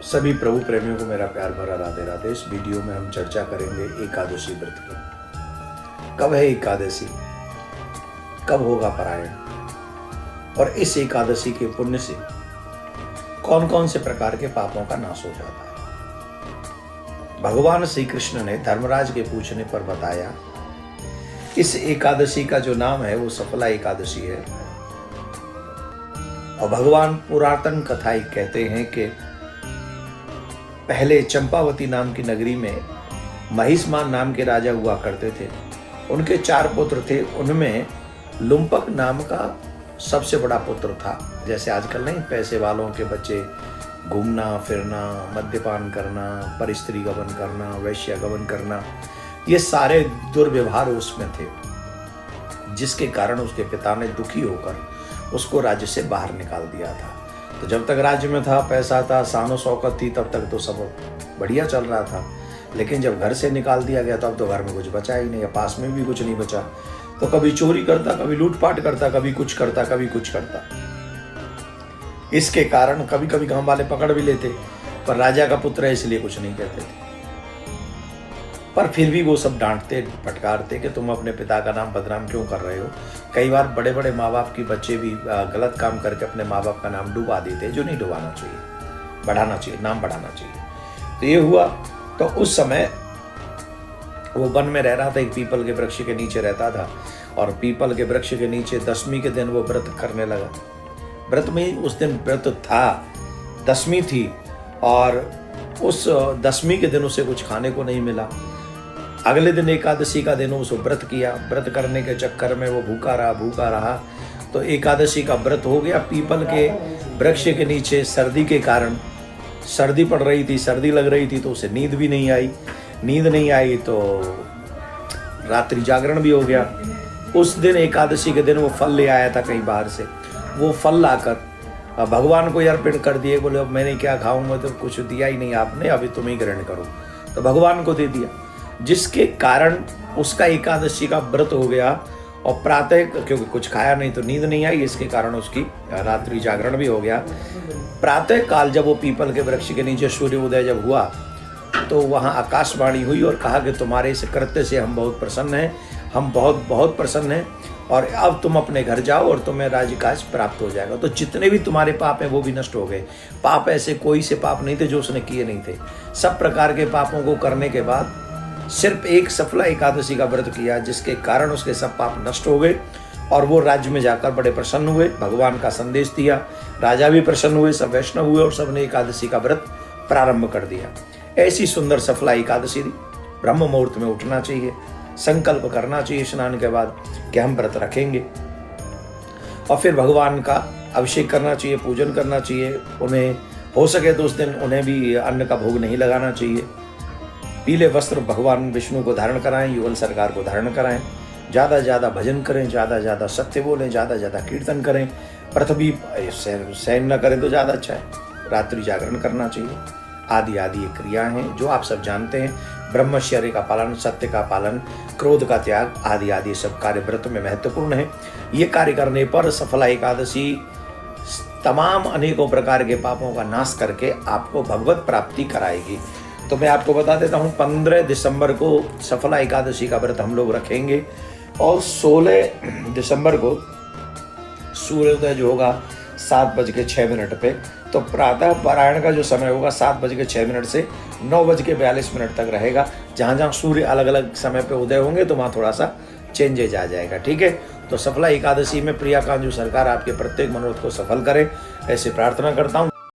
सभी प्रभु प्रेमियों को मेरा प्यार भरा राधे राधे। इस वीडियो में हम चर्चा करेंगे एकादशी व्रत की। कब है एकादशी, कब होगा पारायण, और इस एकादशी के पुण्य से कौन कौन से प्रकार के पापों का नाश हो जाता है। भगवान श्री कृष्ण ने धर्मराज के पूछने पर बताया, इस एकादशी का जो नाम है वो सफला एकादशी है। और भगवान पुरातन कथाएं कहते हैं कि पहले चंपावती नाम की नगरी में महिष्मान नाम के राजा हुआ करते थे। उनके 4 पुत्र थे, उनमें लुम्पक नाम का सबसे बड़ा पुत्र था। जैसे आजकल नहीं, पैसे वालों के बच्चे घूमना फिरना, मद्यपान करना, परस्त्री गमन करना, वैश्य गमन करना, ये सारे दुर्व्यवहार उसमें थे, जिसके कारण उसके पिता ने दुखी होकर उसको राज्य से बाहर निकाल दिया था। तो जब तक राज्य में था, पैसा था, शानो शौकत थी, तब तक तो सब बढ़िया चल रहा था। लेकिन जब घर से निकाल दिया गया, तब तो घर में कुछ बचा ही नहीं, या पास में भी कुछ नहीं बचा। तो कभी चोरी करता, कभी लूटपाट करता, कभी कुछ करता, कभी कुछ करता। इसके कारण कभी कभी गांव वाले पकड़ भी लेते, पर राजा का पुत्र है इसलिए कुछ नहीं कहते थे। पर फिर भी वो सब डांटते फटकारते कि तुम अपने पिता का नाम बदनाम क्यों कर रहे हो। कई बार बड़े बड़े माँ बाप की बच्चे भी गलत काम करके अपने माँ बाप का नाम डुबा देते, जो नहीं डुबाना चाहिए, बढ़ाना चाहिए, नाम बढ़ाना चाहिए। तो ये हुआ। तो उस समय वो वन में रह रहा था, एक पीपल के वृक्ष के नीचे रहता था, और पीपल के वृक्ष के नीचे 10वीं के दिन वो व्रत करने लगा। व्रत में उस दिन व्रत था, 10वीं थी, और उस 10वीं के दिन उसे कुछ खाने को नहीं मिला। अगले दिन एकादशी का दिन उसे व्रत किया। व्रत करने के चक्कर में वो भूखा रहा। तो एकादशी का व्रत हो गया। पीपल के वृक्ष के नीचे सर्दी के कारण, सर्दी पड़ रही थी, सर्दी लग रही थी, तो उसे नींद भी नहीं आई। नींद नहीं आई तो रात्रि जागरण भी हो गया। उस दिन एकादशी के दिन वो फल ले आया था कहीं बाहर से। वो फल लाकर भगवान को अर्पण कर दिए। बोले अब मैंने क्या खाऊंगा, तो कुछ दिया ही नहीं आपने, अभी तुम ही ग्रहण करो। तो भगवान को दे दिया, जिसके कारण उसका एकादशी का व्रत हो गया। और प्रातः, क्योंकि कुछ खाया नहीं तो नींद नहीं आई, इसके कारण उसकी रात्रि जागरण भी हो गया। प्रातः काल जब वो पीपल के वृक्ष के नीचे सूर्योदय जब हुआ, तो वहाँ आकाशवाणी हुई और कहा कि तुम्हारे इस कृत्य से हम बहुत प्रसन्न हैं, हम बहुत बहुत प्रसन्न हैं, और अब तुम अपने घर जाओ और तुम्हें राज्यकाज प्राप्त हो जाएगा। तो जितने भी तुम्हारे पाप हैं वो भी नष्ट हो गए। पाप ऐसे कोई से पाप नहीं थे जो उसने किए नहीं थे। सब प्रकार के पापों को करने के बाद सिर्फ एक सफला एकादशी का व्रत किया, जिसके कारण उसके सब पाप नष्ट हो गए, और वो राज्य में जाकर बड़े प्रसन्न हुए। भगवान का संदेश दिया, राजा भी प्रसन्न हुए, सब वैष्णव हुए, और सबने एकादशी का व्रत प्रारंभ कर दिया। ऐसी सुंदर सफला एकादशी ब्रह्म मुहूर्त में उठना चाहिए, संकल्प करना चाहिए स्नान के बाद कि हम व्रत रखेंगे, और फिर भगवान का अभिषेक करना चाहिए, पूजन करना चाहिए। उन्हें हो सके तो उस दिन उन्हें भी अन्न का भोग नहीं लगाना चाहिए। पीले वस्त्र भगवान विष्णु को धारण कराएं, युगल सरकार को धारण कराएं, ज़्यादा से ज़्यादा भजन करें, ज़्यादा से ज़्यादा सत्य बोलें, ज़्यादा से ज़्यादा कीर्तन करें। पृथ्वी शयन न करें तो ज़्यादा अच्छा है। रात्रि जागरण करना चाहिए। आदि आदि ये क्रिया हैं जो आप सब जानते हैं। ब्रह्मचर्य का पालन, सत्य का पालन, क्रोध का त्याग, आदि आदि सब कार्य व्रत में महत्वपूर्ण है। ये कार्य करने पर सफला एकादशी तमाम अनेकों प्रकार के पापों का नाश करके आपको भगवत प्राप्ति कराएगी। तो मैं आपको बता देता हूँ, 15 दिसंबर को सफला एकादशी का व्रत हम लोग रखेंगे, और 16 दिसंबर को सूर्योदय जो होगा 7:06 पे, तो प्रातः पारायण का जो समय होगा 7:06 से 9:42 तक रहेगा। जहाँ जहाँ सूर्य अलग अलग समय पे उदय होंगे तो वहाँ थोड़ा सा चेंजेज आ जाएगा। ठीक है। तो सफला एकादशी में प्रिया कांजू सरकार आपके प्रत्येक मनोरथ को सफल करे, ऐसे प्रार्थना करता हूँ।